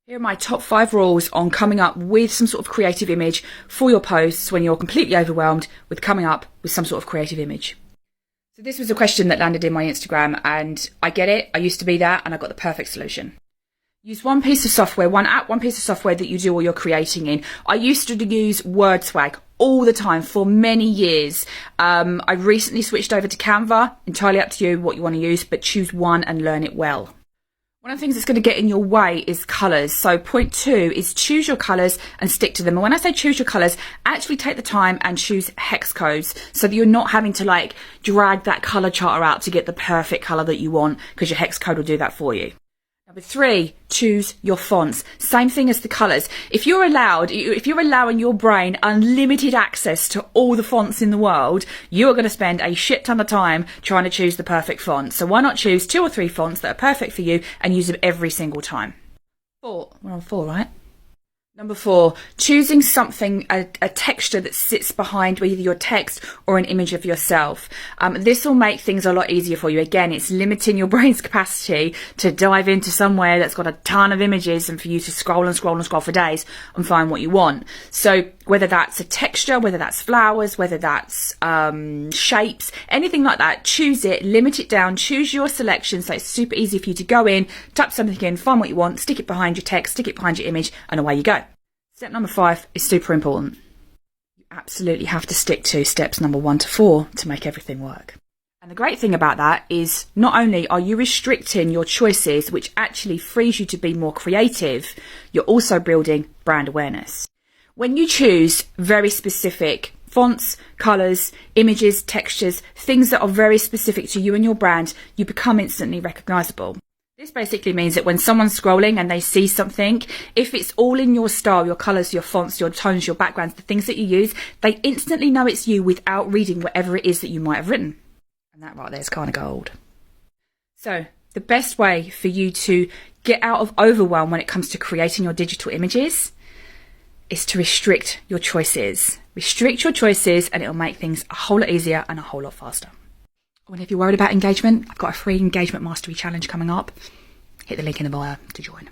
Here are my top 5 rules on coming up with some sort of creative image for your posts when you're completely overwhelmed with coming up with some sort of creative image. So this was a question that landed in my Instagram, and I get it. I used to be that, and I got the perfect solution. Use one piece of software, one app, one piece of software that you do all your creating in. I used to use WordSwag all the time for many years. I recently switched over to Canva. Entirely up to you what you want to use, but choose one and learn it well. One of the things that's going to get in your way is colours. So point 2 is choose your colours and stick to them. And when I say choose your colours, actually take the time and choose hex codes so that you're not having to drag that colour charter out to get the perfect colour that you want, because your hex code will do that for you. Number 3, choose your fonts. Same thing as the colours. If you're allowing your brain unlimited access to all the fonts in the world, you are going to spend a shit ton of time trying to choose the perfect font. So why not choose 2 or 3 fonts that are perfect for you and use them every single time? 4. We're on 4, right? Number 4, choosing something, a texture that sits behind either your text or an image of yourself. This will make things a lot easier for you. Again, it's limiting your brain's capacity to dive into somewhere that's got a ton of images and for you to scroll and scroll and scroll for days and find what you want. So whether that's a texture, whether that's flowers, whether that's shapes, anything like that, choose it, limit it down, choose your selection so it's super easy for you to go in, type something in, find what you want, stick it behind your text, stick it behind your image, and away you go. Step number 5 is super important. You absolutely have to stick to steps number 1 to 4 to make everything work. And the great thing about that is not only are you restricting your choices, which actually frees you to be more creative, you're also building brand awareness. When you choose very specific fonts, colours, images, textures, things that are very specific to you and your brand, you become instantly recognisable. This basically means that when someone's scrolling and they see something, if it's all in your style, your colours, your fonts, your tones, your backgrounds, the things that you use, they instantly know it's you without reading whatever it is that you might have written. And that right there is kind of gold. So the best way for you to get out of overwhelm when it comes to creating your digital images is to restrict your choices. Restrict your choices and it'll make things a whole lot easier and a whole lot faster. And if you're worried about engagement, I've got a free engagement mastery challenge coming up. Hit the link in the bio to join.